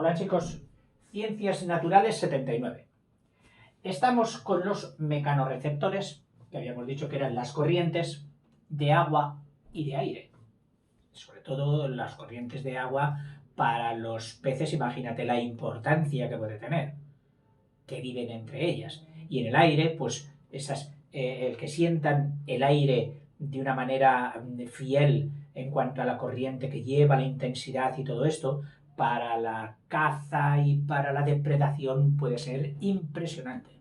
Hola chicos, Ciencias Naturales 79. Estamos con los mecanorreceptores, que habíamos dicho que eran las corrientes de agua y de aire. Sobre todo las corrientes de agua para los peces, imagínate la importancia que puede tener, que viven entre ellas. Y en el aire, pues el que sientan el aire de una manera fiel en cuanto a la corriente que lleva, la intensidad y todo esto, para la caza y para la depredación puede ser impresionante.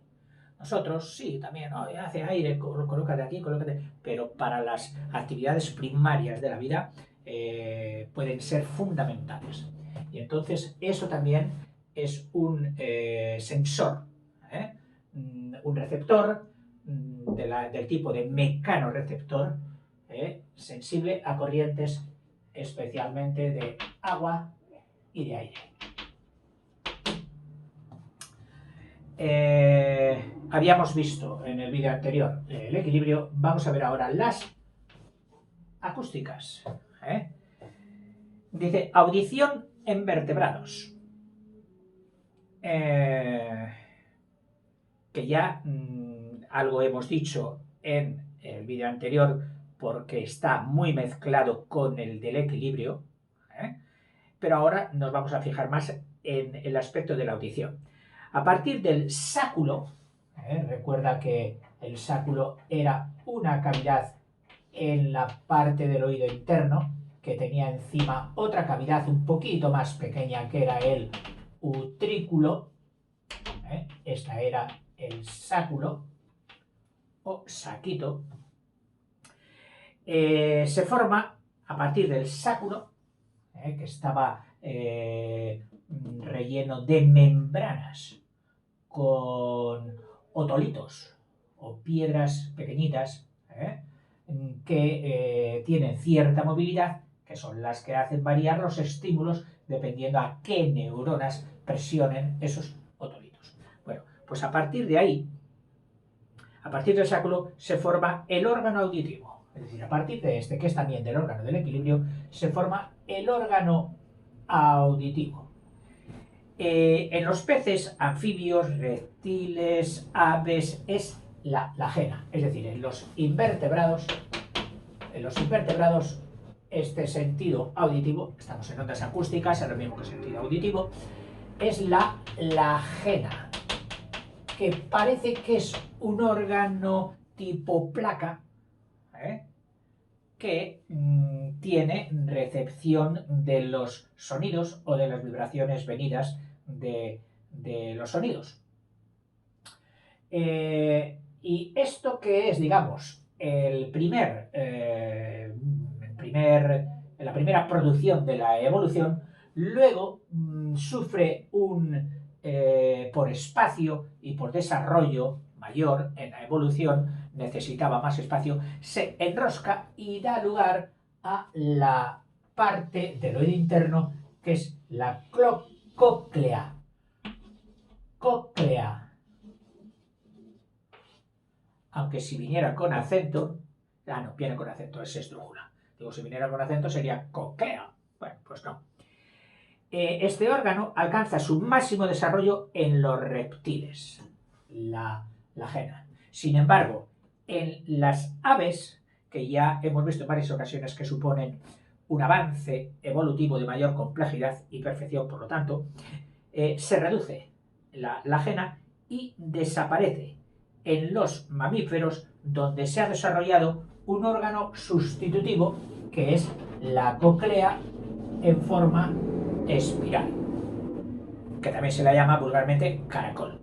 Nosotros sí, también, ¿no? Hace aire, colócate aquí, colócate, pero para las actividades primarias de la vida pueden ser fundamentales. Y entonces eso también es un sensor, ¿eh? Un receptor del tipo de mecanoreceptor sensible a corrientes especialmente de agua y de aire. Habíamos visto en el vídeo anterior el equilibrio, vamos a ver ahora las acústicas. Dice, audición en vertebrados. Que ya algo hemos dicho en el vídeo anterior porque está muy mezclado con el del equilibrio, pero ahora nos vamos a fijar más en el aspecto de la audición. A partir del sáculo, recuerda que el sáculo era una cavidad en la parte del oído interno que tenía encima otra cavidad un poquito más pequeña que era el utrículo. Esta era el sáculo o saquito. Se forma a partir del sáculo, que estaba relleno de membranas con otolitos o piedras pequeñitas que tienen cierta movilidad, que son las que hacen variar los estímulos dependiendo a qué neuronas presionen esos otolitos. Bueno, pues a partir de ahí, a partir del sáculo, se forma el órgano auditivo. Es decir, a partir de este, que es también del órgano del equilibrio, se forma el órgano auditivo. En los peces, anfibios, reptiles, aves, es la jena. Es decir, en los invertebrados, este sentido auditivo, estamos en ondas acústicas, es lo mismo que sentido auditivo, es la jena, que parece que es un órgano tipo placa, que tiene recepción de los sonidos o de las vibraciones venidas de los sonidos. Y esto que es, digamos, la primera producción de la evolución, luego sufre por espacio y por desarrollo mayor en la evolución, necesitaba más espacio, se enrosca y da lugar a la parte del oído interno que es la cóclea. Aunque si viniera con acento, no, viene con acento, es esdrújula. Digo, si viniera con acento sería cóclea. Bueno, pues no. Este órgano alcanza su máximo desarrollo en los reptiles, la jena. Sin embargo, en las aves, que ya hemos visto en varias ocasiones que suponen un avance evolutivo de mayor complejidad y perfección, por lo tanto, se reduce la jena y desaparece en los mamíferos, donde se ha desarrollado un órgano sustitutivo que es la cóclea en forma espiral, que también se la llama vulgarmente caracol.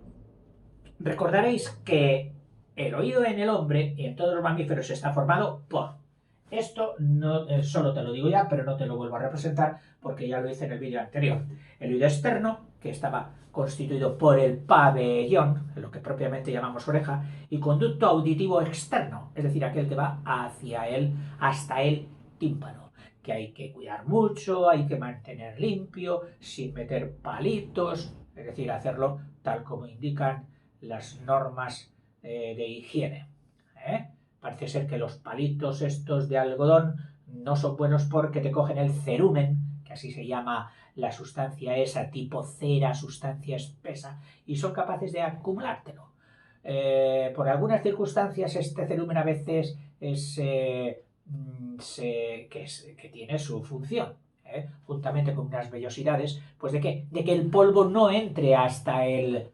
Recordaréis que el oído en el hombre y en todos los mamíferos está formado por... Esto no solo te lo digo ya, pero no te lo vuelvo a representar porque ya lo hice en el vídeo anterior. El oído externo, que estaba constituido por el pabellón, lo que propiamente llamamos oreja, y conducto auditivo externo, es decir, aquel que va hacia él, hasta el tímpano, que hay que cuidar mucho, hay que mantener limpio, sin meter palitos, es decir, hacerlo tal como indican las normas de higiene. Parece ser que los palitos estos de algodón no son buenos porque te cogen el cerumen, que así se llama la sustancia esa tipo cera, sustancia espesa, y son capaces de acumulártelo. Por algunas circunstancias este cerumen a veces que tiene su función, juntamente con unas vellosidades, pues ¿de qué? De que el polvo no entre hasta el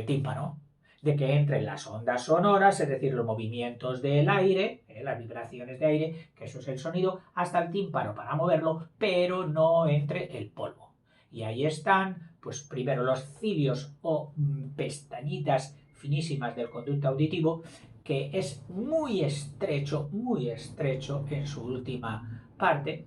tímpano, de que entren las ondas sonoras, es decir, los movimientos del aire, las vibraciones de aire, que eso es el sonido, hasta el tímpano para moverlo, pero no entre el polvo. Y ahí están, pues primero los cilios o pestañitas finísimas del conducto auditivo, que es muy estrecho en su última parte,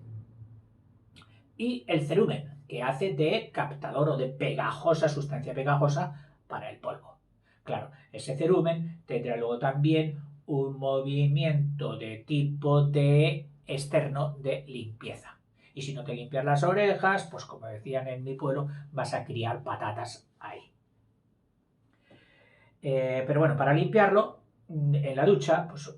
y el cerumen, que hace de captador o de pegajosa, sustancia pegajosa para el polvo. Claro, ese cerumen tendrá luego también un movimiento de tipo de externo de limpieza. Y si no te limpias las orejas, pues como decían en mi pueblo, vas a criar patatas ahí. Pero bueno, para limpiarlo, en la ducha, pues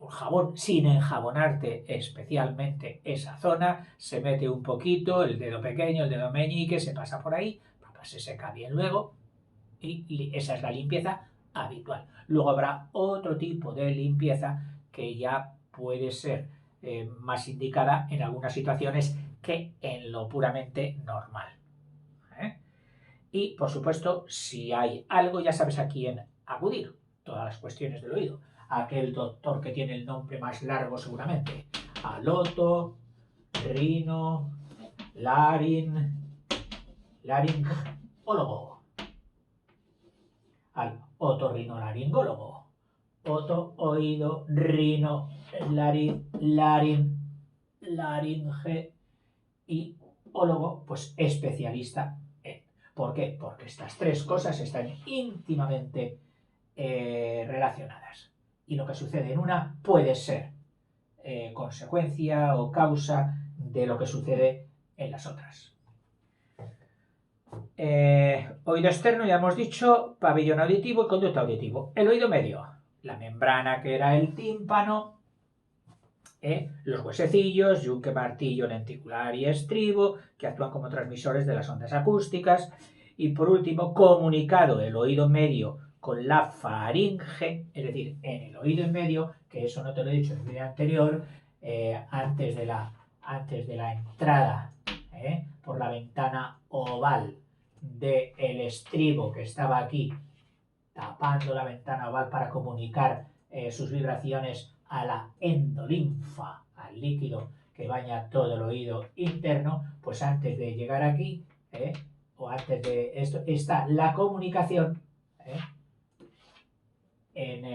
jabón sin enjabonarte especialmente esa zona, se mete un poquito, el dedo pequeño, el dedo meñique, se pasa por ahí, se seca bien luego y esa es la limpieza habitual. Luego habrá otro tipo de limpieza que ya puede ser más indicada en algunas situaciones que en lo puramente normal. Y por supuesto, si hay algo, ya sabes a quién acudir, todas las cuestiones del oído. Aquel doctor que tiene el nombre más largo seguramente, al rino, laringólogo, al otorrinolaringólogo, oído, rino, laringe y ólogo, pues especialista en. ¿Por qué? Porque estas tres cosas están íntimamente relacionadas. Y lo que sucede en una puede ser consecuencia o causa de lo que sucede en las otras. Oído externo, ya hemos dicho, pabellón auditivo y conducto auditivo. El oído medio, la membrana que era el tímpano, los huesecillos, yunque, martillo, lenticular y estribo, que actúan como transmisores de las ondas acústicas. Y por último, comunicado el oído medio con la faringe, es decir, en el oído en medio, que eso no te lo he dicho en el vídeo anterior, antes de la entrada por la ventana oval del estribo que estaba aquí, tapando la ventana oval para comunicar sus vibraciones a la endolinfa, al líquido que baña todo el oído interno, pues antes de llegar aquí, o antes de esto, está la comunicación en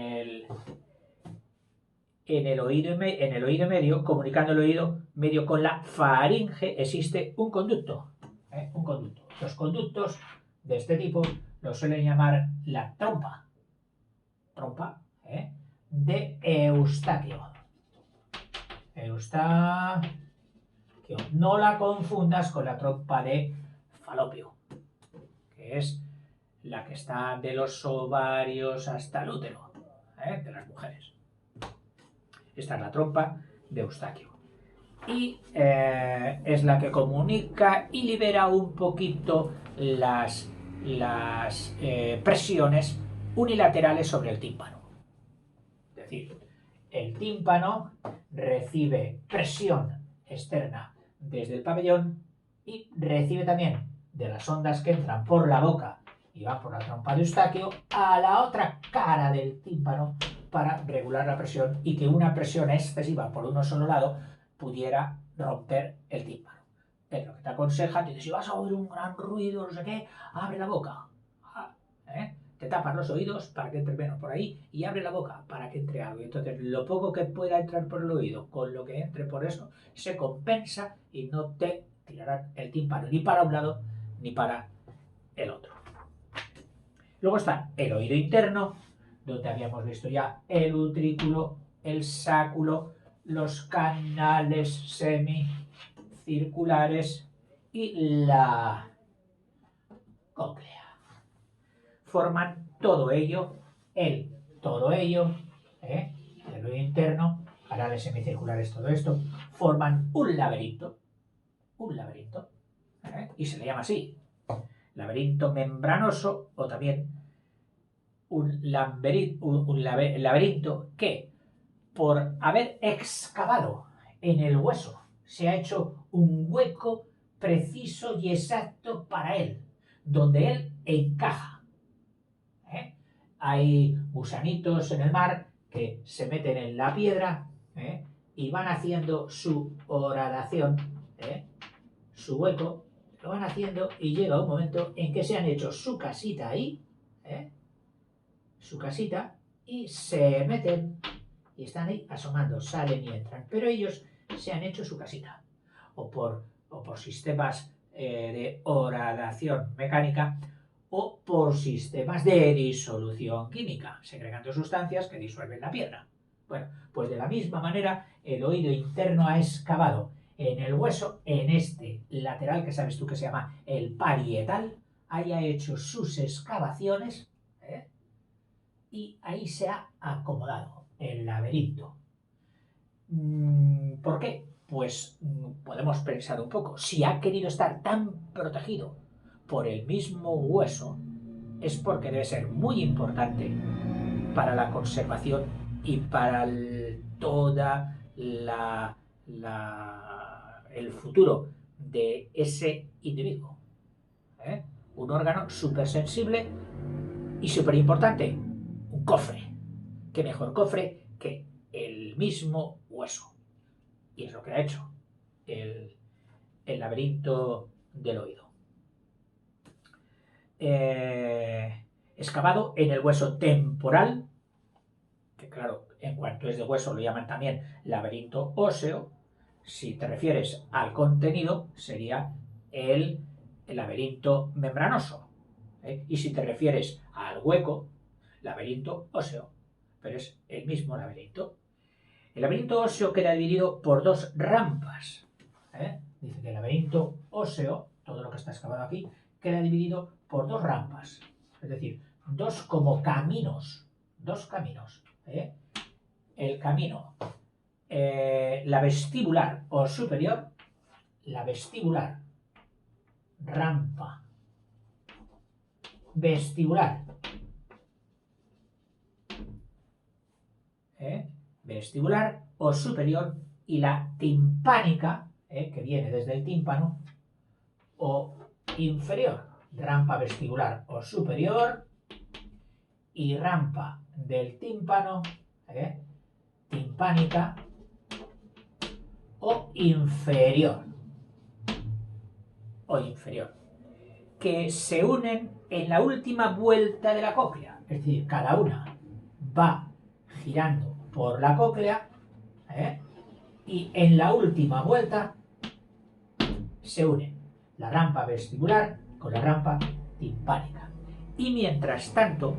el oído medio, comunicando el oído medio con la faringe, existe un conducto. Los conductos de este tipo los suelen llamar la trompa de Eustaquio. No la confundas con la trompa de Falopio, que es la que está de los ovarios hasta el útero, de las mujeres. Esta es la trompa de Eustaquio. Y es la que comunica y libera un poquito las presiones unilaterales sobre el tímpano. Es decir, el tímpano recibe presión externa desde el pabellón y recibe también de las ondas que entran por la boca y van por la trompa de Eustaquio a la otra cara del tímpano para regular la presión y que una presión excesiva por uno solo lado pudiera romper el tímpano. Es lo que te aconseja, te dice, si vas a oír un gran ruido, no sé qué, abre la boca. Te tapas los oídos para que entre menos por ahí y abre la boca para que entre algo. Entonces, lo poco que pueda entrar por el oído con lo que entre por eso se compensa y no te tirarán el tímpano ni para un lado ni para el otro. Luego está el oído interno, donde habíamos visto ya el utrículo, el sáculo, los canales semicirculares y la cóclea. Forman todo ello, el oído interno, canales semicirculares, todo esto, forman un laberinto, y se le llama así, laberinto membranoso, o también un laberinto que, por haber excavado en el hueso, se ha hecho un hueco preciso y exacto para él, donde él encaja. Hay gusanitos en el mar que se meten en la piedra y van haciendo su horadación, su hueco, lo van haciendo y llega un momento en que se han hecho su casita ahí, su casita, y se meten y están ahí asomando, salen y entran, pero ellos se han hecho su casita, o por sistemas de horadación mecánica, o por sistemas de disolución química, segregando sustancias que disuelven la piedra. Bueno, pues de la misma manera el oído interno ha excavado en el hueso, en este lateral que sabes tú que se llama el parietal, haya hecho sus excavaciones y ahí se ha acomodado el laberinto. ¿Por qué? Pues podemos pensar un poco. Si ha querido estar tan protegido por el mismo hueso, es porque debe ser muy importante para la conservación y para toda el futuro de ese individuo. Un órgano súper sensible y súper importante. Un cofre. ¿Qué mejor cofre que el mismo hueso? Y es lo que ha hecho el laberinto del oído. Excavado en el hueso temporal, que claro, en cuanto es de hueso lo llaman también laberinto óseo. Si te refieres al contenido, sería el laberinto membranoso. Y si te refieres al hueco, laberinto óseo. Pero es el mismo laberinto. El laberinto óseo queda dividido por dos rampas. Dice que el laberinto óseo, todo lo que está excavado aquí, queda dividido por dos rampas. Es decir, dos como caminos. Dos caminos. El camino, la vestibular o superior, la vestibular, rampa, vestibular. Vestibular o superior, y la timpánica, que viene desde el tímpano, o inferior, rampa vestibular o superior y rampa del tímpano, timpánica o inferior, que se unen en la última vuelta de la cóclea, es decir, cada una va girando por la cóclea y en la última vuelta se unen la rampa vestibular con la rampa timpánica. Y mientras tanto,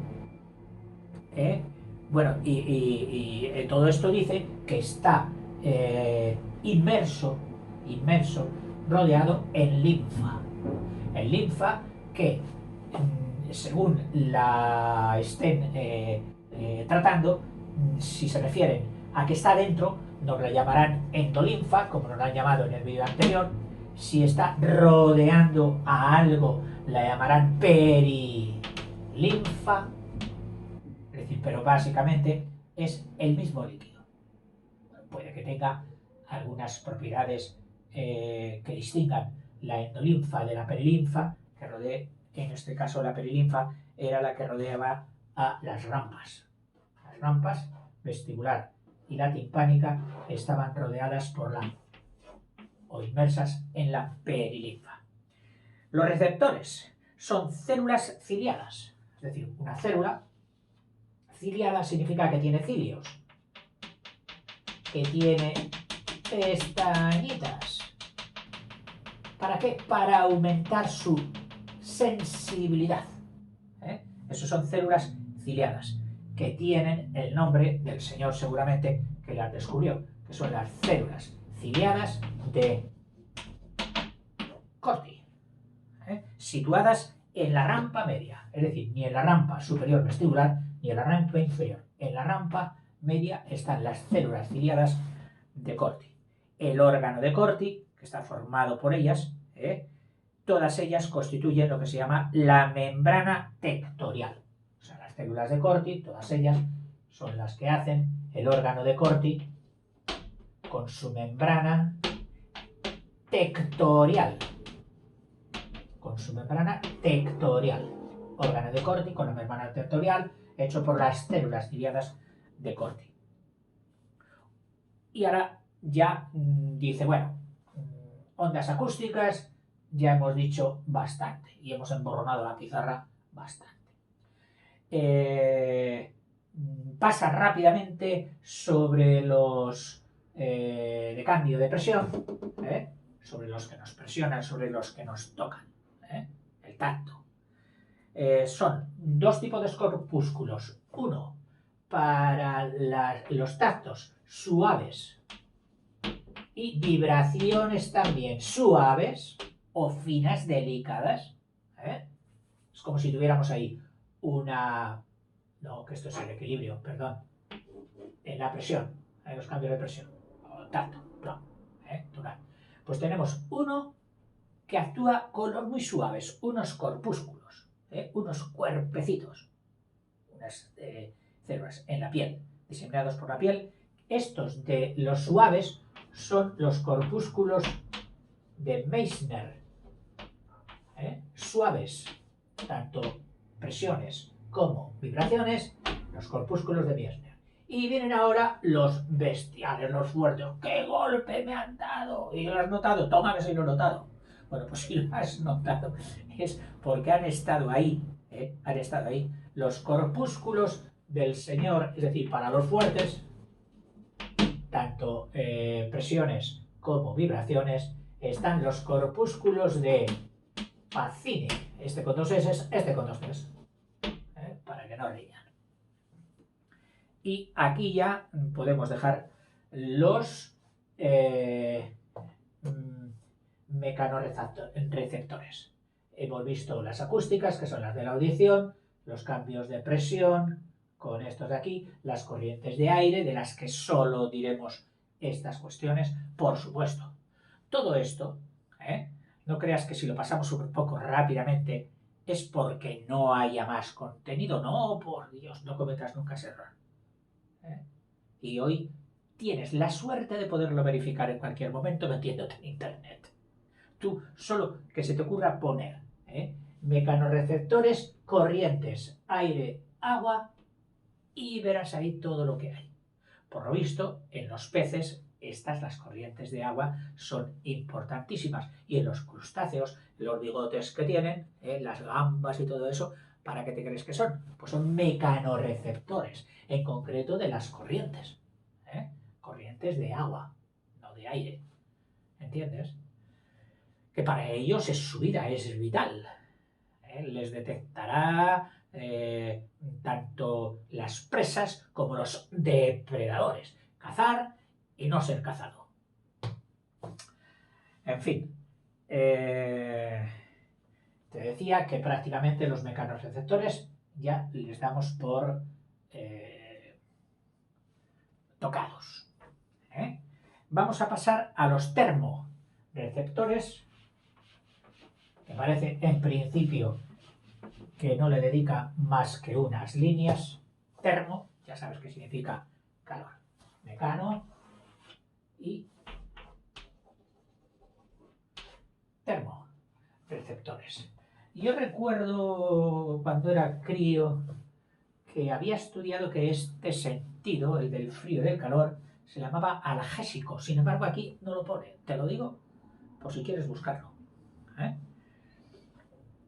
todo esto dice que está inmerso, rodeado en linfa. En linfa que, según la estén tratando, si se refieren a que está dentro, nos la llamarán endolinfa, como nos la han llamado en el vídeo anterior. Si está rodeando a algo, la llamarán perilinfa. Es decir, pero básicamente es el mismo líquido. Puede que tenga algunas propiedades que distingan la endolinfa de la perilinfa, que rodea, en este caso la perilinfa era la que rodeaba a las rampas. Las rampas vestibular y la timpánica estaban rodeadas por o inmersas en la perilinfa. Los receptores son células ciliadas, es decir, una célula ciliada significa que tiene cilios, que tiene pestañitas. ¿Para qué? Para aumentar su sensibilidad. Esas son células ciliadas, que tienen el nombre del señor seguramente que las descubrió, que son las células ciliadas de Corti, situadas en la rampa media, es decir, ni en la rampa superior vestibular ni en la rampa inferior. En la rampa media están las células ciliadas de Corti. El órgano de Corti, que está formado por ellas, todas ellas constituyen lo que se llama la membrana tectorial. O sea, las células de Corti, todas ellas son las que hacen el órgano de Corti con su membrana tectorial. Con su membrana tectorial. Órgano de Corti con la membrana tectorial hecho por las células ciliadas de Corti. Y ahora ya dice, bueno, ondas acústicas, ya hemos dicho bastante y hemos emborronado la pizarra bastante. Pasa rápidamente sobre los de cambio de presión, sobre los que nos presionan, sobre los que nos tocan, el tacto. Son dos tipos de corpúsculos. Uno para los tactos suaves y vibraciones también suaves o finas, delicadas. Es como si tuviéramos ahí una... No, que esto es el equilibrio, perdón. En la presión, en los cambios de presión. O tacto, total. Pues tenemos uno que actúa con los muy suaves, unos corpúsculos, unos cuerpecitos, unas células en la piel, diseminados por la piel. Estos de los suaves son los corpúsculos de Meissner, suaves, tanto presiones como vibraciones, los corpúsculos de Meissner. Y vienen ahora los bestiales, los fuertes. ¡Qué golpe me han dado! ¿Y lo has notado? Toma que sí lo he notado. Bueno, pues si lo has notado es porque han estado ahí, los corpúsculos del Señor, es decir, para los fuertes, tanto presiones como vibraciones, están los corpúsculos de Pacini, este con dos S, este con dos T's, para que no riñan. Y aquí ya podemos dejar los mecanorreceptores. Hemos visto las acústicas, que son las de la audición, los cambios de presión, con estos de aquí, las corrientes de aire, de las que solo diremos estas cuestiones, por supuesto. Todo esto, no creas que si lo pasamos un poco rápidamente es porque no haya más contenido. No, por Dios, no cometas nunca ese error. Y hoy tienes la suerte de poderlo verificar en cualquier momento metiéndote en internet. Tú solo que se te ocurra poner mecanorreceptores, corrientes, aire, agua y verás ahí todo lo que hay. Por lo visto, en los peces, las corrientes de agua, son importantísimas. Y en los crustáceos, los bigotes que tienen, las gambas y todo eso, ¿para qué te crees que son? Pues son mecanorreceptores, en concreto de las corrientes. Corrientes de agua, no de aire. ¿Entiendes? Que para ellos su vida es vital. Les detectará tanto las presas como los depredadores. Cazar y no ser cazado. En fin. Te decía que prácticamente los mecanorreceptores ya les damos por tocados. Vamos a pasar a los termorreceptores, que parece en principio que no le dedica más que unas líneas. Termo, ya sabes que significa calor. Mecano y termorreceptores. Yo recuerdo cuando era crío que había estudiado que este sentido, el del frío y del calor, se llamaba algésico. Sin embargo, aquí no lo pone. Te lo digo por si quieres buscarlo.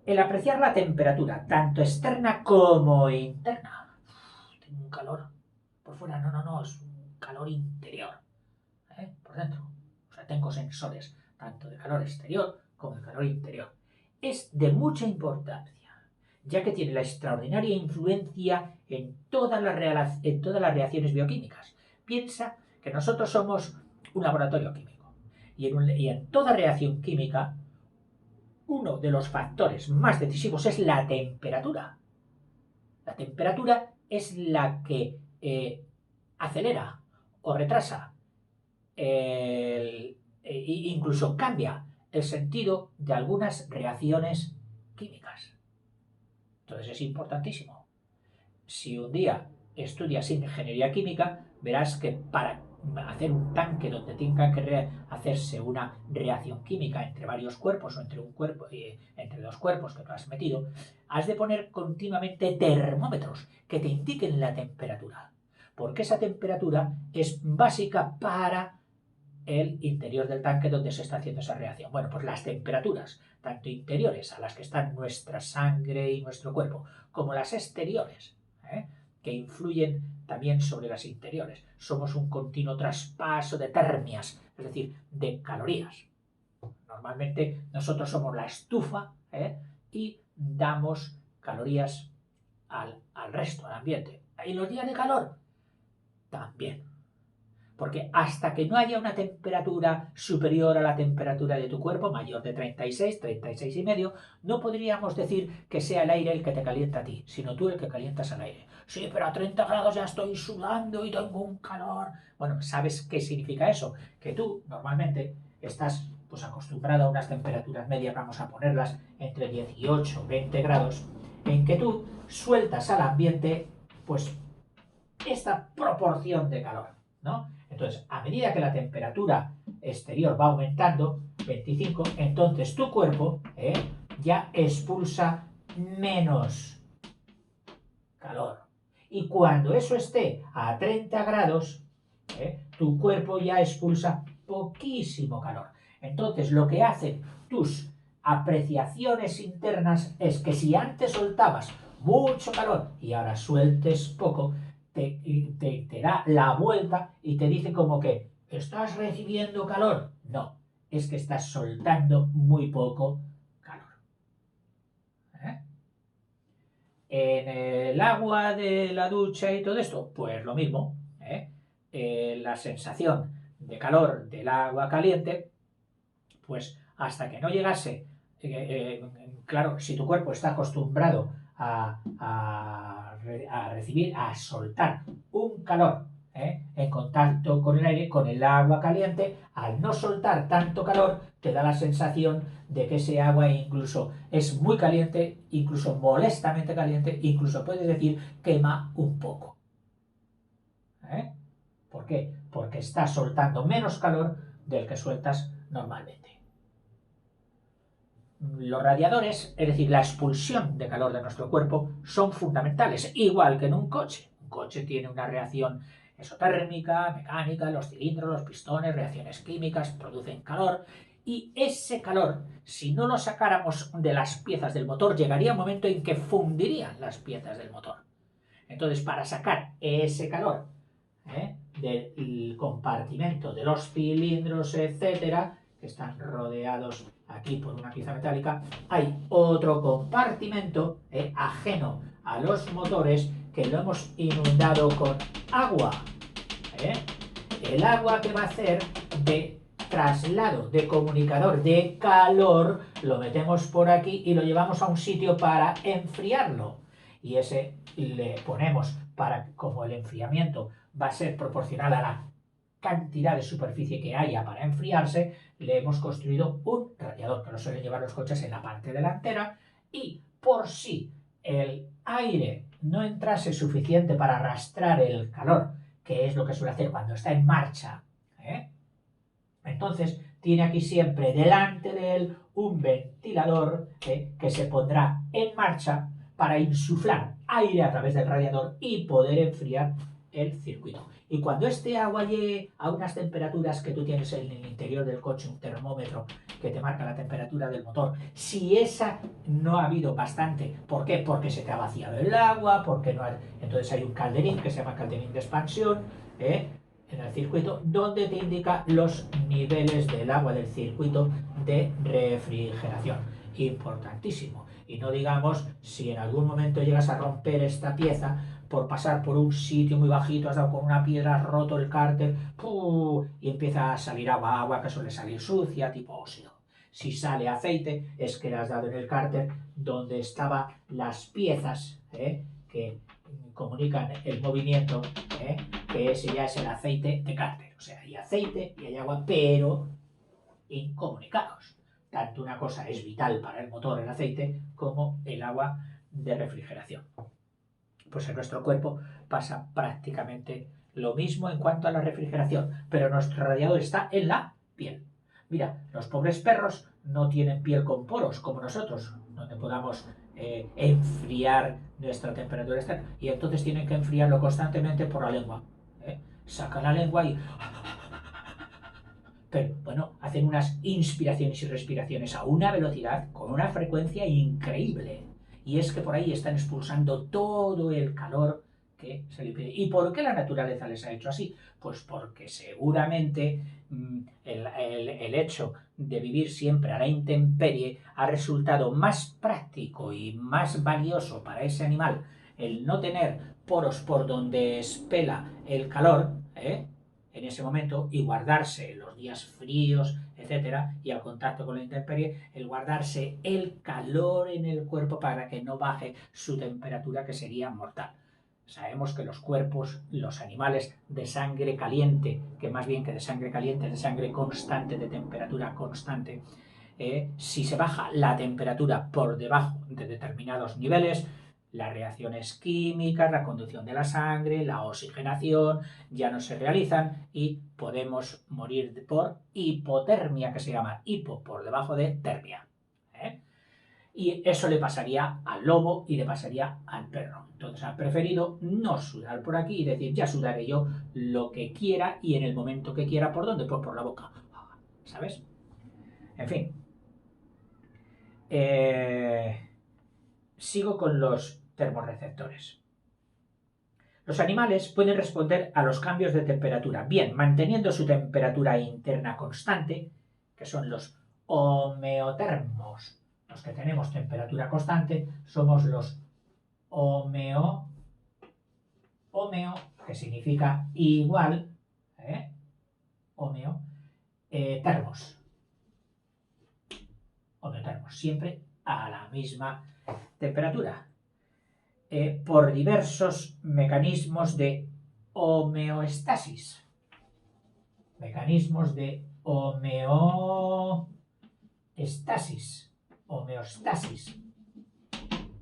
El apreciar la temperatura, tanto externa como interna. Tengo un calor por fuera. No, es un calor interior. Por dentro. O sea, tengo sensores, tanto de calor exterior como de calor interior. Es de mucha importancia, ya que tiene la extraordinaria influencia en todas las reacciones bioquímicas. Piensa que nosotros somos un laboratorio químico. Y en toda reacción química, uno de los factores más decisivos es la temperatura. La temperatura es la que acelera o retrasa, incluso cambia el sentido de algunas reacciones químicas. Entonces es importantísimo. Si un día estudias ingeniería química, verás que para hacer un tanque donde tenga que hacerse una reacción química entre varios cuerpos o entre un cuerpo entre dos cuerpos que tú has metido, has de poner continuamente termómetros que te indiquen la temperatura, porque esa temperatura es básica para el interior del tanque donde se está haciendo esa reacción. Bueno, pues las temperaturas, tanto interiores a las que están nuestra sangre y nuestro cuerpo, como las exteriores, que influyen también sobre las interiores. Somos un continuo traspaso de termias, es decir, de calorías. Normalmente nosotros somos la estufa y damos calorías al resto, al ambiente. ¿Y los días de calor? También. Porque hasta que no haya una temperatura superior a la temperatura de tu cuerpo, mayor de 36, 36 y medio, no podríamos decir que sea el aire el que te calienta a ti, sino tú el que calientas al aire. Sí, pero a 30 grados ya estoy sudando y tengo un calor. Bueno, ¿sabes qué significa eso? Que tú normalmente estás pues acostumbrado a unas temperaturas medias, vamos a ponerlas entre 18 y 20 grados, en que tú sueltas al ambiente pues esta proporción de calor, ¿no? Entonces, a medida que la temperatura exterior va aumentando, 25, entonces tu cuerpo ya expulsa menos calor. Y cuando eso esté a 30 grados, tu cuerpo ya expulsa poquísimo calor. Entonces, lo que hacen tus apreciaciones internas es que si antes soltabas mucho calor y ahora sueltes poco, te da la vuelta y te dice como que ¿estás recibiendo calor? No, es que estás soltando muy poco calor. En el agua de la ducha y todo esto, pues lo mismo. La sensación de calor del agua caliente, pues hasta que no llegase, claro, si tu cuerpo está acostumbrado a recibir, a soltar un calor en contacto con el aire, con el agua caliente, al no soltar tanto calor, te da la sensación de que ese agua incluso es muy caliente, incluso molestamente caliente, incluso puedes decir quema un poco. ¿Por qué? Porque estás soltando menos calor del que sueltas normalmente. Los radiadores, es decir, la expulsión de calor de nuestro cuerpo, son fundamentales, igual que en un coche. Un coche tiene una reacción exotérmica, mecánica, los cilindros, los pistones, reacciones químicas, producen calor. Y ese calor, si no lo sacáramos de las piezas del motor, llegaría un momento en que fundirían las piezas del motor. Entonces, para sacar ese calor del compartimento de los cilindros, etcétera, que están rodeados aquí por una pieza metálica, hay otro compartimento ajeno a los motores que lo hemos inundado con agua. El agua que va a hacer de traslado, de comunicador de calor, lo metemos por aquí y lo llevamos a un sitio para enfriarlo. Y ese le ponemos para, como el enfriamiento va a ser proporcional a la cantidad de superficie que haya para enfriarse, le hemos construido un radiador que lo suelen llevar los coches en la parte delantera y por si el aire no entrase suficiente para arrastrar el calor, que es lo que suele hacer cuando está en marcha, entonces tiene aquí siempre delante de él un ventilador que se pondrá en marcha para insuflar aire a través del radiador y poder enfriar el circuito. Y cuando este agua llegue a unas temperaturas que tú tienes en el interior del coche, un termómetro que te marca la temperatura del motor, si esa no ha habido bastante, ¿por qué? Porque se te ha vaciado el agua, porque no ha... Entonces hay un calderín que se llama calderín de expansión, en el circuito, donde te indica los niveles del agua del circuito de refrigeración. Importantísimo. Y no digamos, si en algún momento llegas a romper esta pieza, por pasar por un sitio muy bajito, has dado con una piedra, has roto el cárter, y empieza a salir agua que suele salir sucia, tipo óxido. Si sale aceite, es que le has dado en el cárter donde estaban las piezas que comunican el movimiento, que ese ya es el aceite de cárter. O sea, hay aceite y hay agua, pero incomunicados. tanto una cosa es vital para el motor, el aceite, como el agua de refrigeración. Pues en nuestro cuerpo pasa prácticamente lo mismo en cuanto a la refrigeración, pero nuestro radiador está en la piel. Mira, los pobres perros no tienen piel con poros como nosotros, donde podamos enfriar nuestra temperatura externa, y entonces tienen que enfriarlo constantemente por la lengua. Sacan la lengua y... Pero bueno, hacen unas inspiraciones y respiraciones a una velocidad, con una frecuencia increíble. Y es que por ahí están expulsando todo el calor que se le pide. ¿Y por qué la naturaleza les ha hecho así? Pues porque seguramente el hecho de vivir siempre a la intemperie ha resultado más práctico y más valioso para ese animal el no tener poros por donde expela el calor, en ese momento, y guardarse los días fríos, etcétera, y al contacto con la intemperie, el guardarse el calor en el cuerpo para que no baje su temperatura, que sería mortal. Sabemos que los cuerpos, los animales de sangre caliente, que más bien que de sangre caliente, de sangre constante, de temperatura constante, si se baja la temperatura por debajo de determinados niveles, las reacciones químicas, la conducción de la sangre, la oxigenación ya no se realizan y podemos morir por hipotermia, que se llama hipo por debajo de termia. Y eso le pasaría al lobo y le pasaría al perro. Entonces han preferido no sudar por aquí y decir, ya sudaré yo lo que quiera y en el momento que quiera. ¿Por dónde? Pues por la boca. ¿Sabes? En fin. Sigo con los termorreceptores. Los animales pueden responder a los cambios de temperatura, bien manteniendo su temperatura interna constante, que son los homeotermos. Los que tenemos temperatura constante somos los homeo, que significa igual, termos. Homeotermos, siempre a la misma temperatura. Por diversos mecanismos de homeostasis. Mecanismos de homeostasis.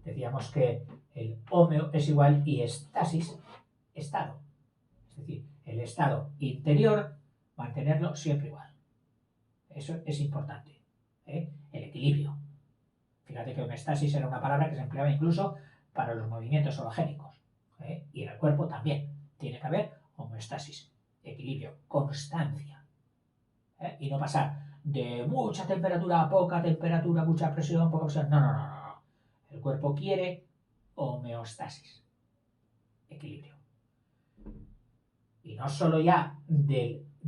Decíamos que el homeo es igual y estasis, estado. Es decir, el estado interior, mantenerlo siempre igual. Eso es importante. El equilibrio. Fíjate que homeostasis era una palabra que se empleaba incluso para los movimientos hologénicos. Y en el cuerpo también tiene que haber homeostasis, equilibrio, constancia. Y no pasar de mucha temperatura a poca temperatura, mucha presión, poca presión. No. El cuerpo quiere homeostasis, equilibrio. Y no solo ya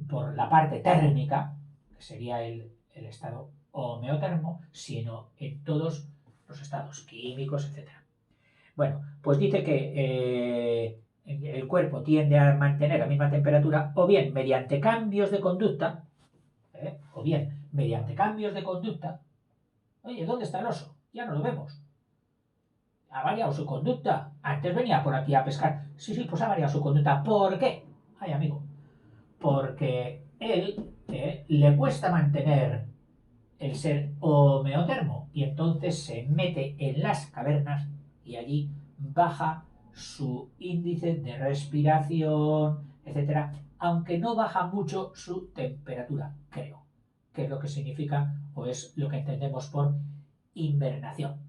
por la parte térmica, que sería el estado homeotermo, sino en todos los estados químicos, etc. Bueno, pues dice que el cuerpo tiende a mantener la misma temperatura o bien mediante cambios de conducta, Oye, ¿dónde está el oso? Ya no lo vemos. Ha variado su conducta. Antes venía por aquí a pescar. Sí, pues ha variado su conducta. ¿Por qué? Ay, amigo. Porque él le cuesta mantener el ser homeotermo y entonces se mete en las cavernas y allí baja su índice de respiración, etcétera, aunque no baja mucho su temperatura, creo, que es lo que significa o es lo que entendemos por invernación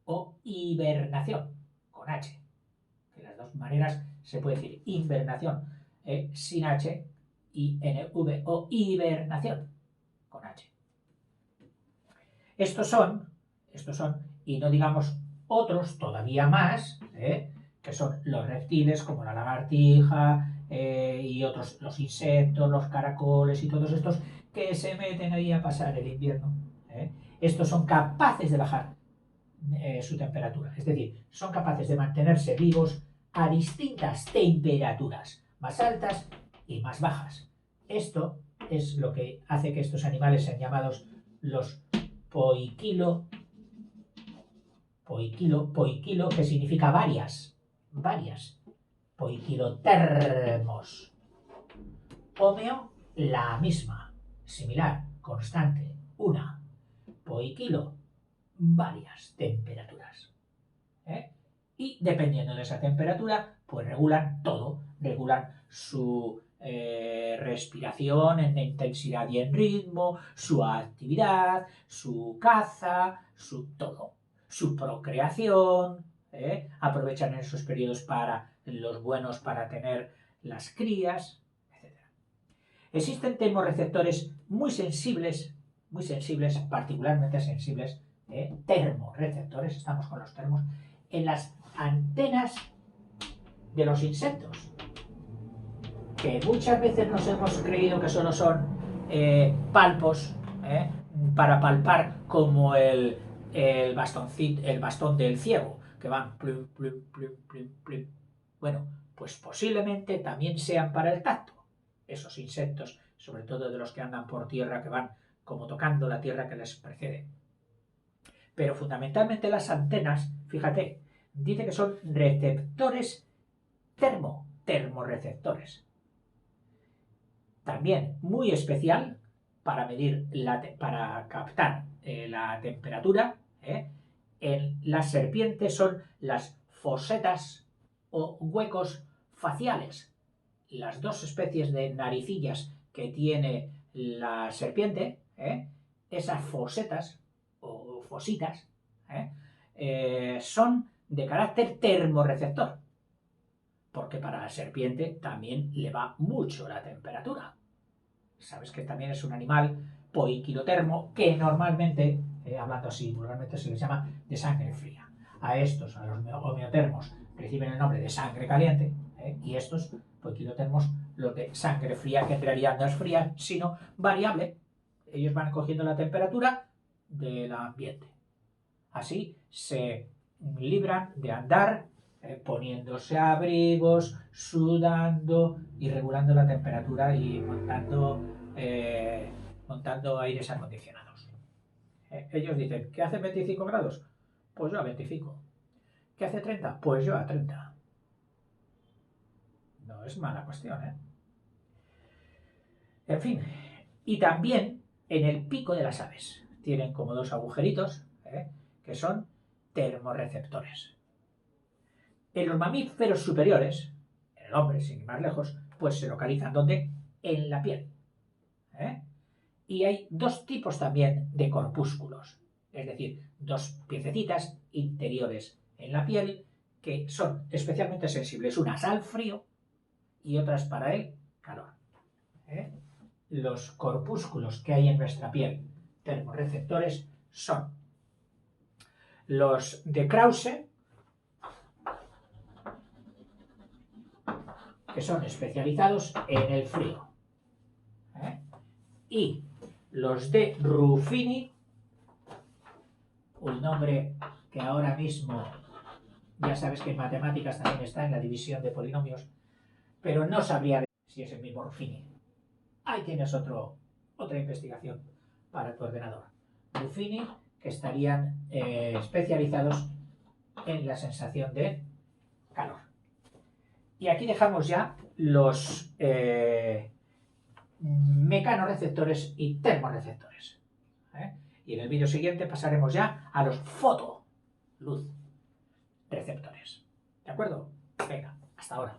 o hibernación, con H, que las dos maneras se puede decir invernación sin H, INV, o hibernación con H. Estos son, y no digamos otros todavía más, que son los reptiles como la lagartija y otros, los insectos, los caracoles y todos estos que se meten ahí a pasar el invierno. Estos son capaces de bajar su temperatura, es decir, son capaces de mantenerse vivos a distintas temperaturas, más altas y más bajas. Esto es lo que hace que estos animales sean llamados los poiquilo, que significa varias, poiquilotermos. Homeo, la misma, similar, constante, una. por kilo, varias temperaturas. Y dependiendo de esa temperatura, pues regulan todo, regulan su respiración en intensidad y en ritmo, su actividad, su caza, su todo, su procreación, aprovechan esos periodos para los buenos para tener las crías, etc. Existen termorreceptores muy sensibles, particularmente sensibles, termorreceptores, estamos con los termos, en las antenas de los insectos, que muchas veces nos hemos creído que solo son palpos, para palpar como el bastón del ciego, que van plum, plum, plum, plum, plum. Bueno, pues posiblemente también sean para el tacto. Esos insectos, sobre todo de los que andan por tierra, que van como tocando la tierra que les precede. Pero fundamentalmente las antenas, fíjate, dice que son receptores termorreceptores. También muy especial para medir, para captar la temperatura. En las serpientes son las fosetas o huecos faciales. Las dos especies de naricillas que tiene la serpiente, esas fosetas o fositas, son de carácter termorreceptor, porque para la serpiente también le va mucho la temperatura. Sabes que también es un animal poiquilotermo que normalmente, hablando así vulgarmente, se les llama de sangre fría. A estos, a los homeotermos, reciben el nombre de sangre caliente, y estos poiquilotermos, los de sangre fría, que en realidad no es fría, sino variable. Ellos van cogiendo la temperatura del ambiente. Así se libran de andar poniéndose abrigos, sudando y regulando la temperatura y montando aires acondicionados. Ellos dicen, ¿qué hace 25 grados? Pues yo a 25. ¿Qué hace 30? Pues yo a 30. No es mala cuestión, ¿eh? En fin, y también en el pico de las aves. Tienen como dos agujeritos, que son termorreceptores. En los mamíferos superiores, en el hombre, sin ir más lejos, pues se localizan ¿dónde? En la piel. Y hay dos tipos también de corpúsculos, es decir, dos piececitas interiores en la piel que son especialmente sensibles, unas al frío y otras para el calor. Los corpúsculos que hay en nuestra piel termorreceptores son los de Krause, que son especializados en el frío, y los de Ruffini, un nombre que ahora mismo, ya sabes que en matemáticas también está en la división de polinomios, pero no sabría si es el mismo Ruffini. Ahí tienes otra investigación para tu ordenador. Ruffini, que estarían especializados en la sensación de calor. Y aquí dejamos ya los mecanorreceptores y termorreceptores. Y en el vídeo siguiente pasaremos ya a los fotoluz receptores. ¿De acuerdo? Venga, hasta ahora.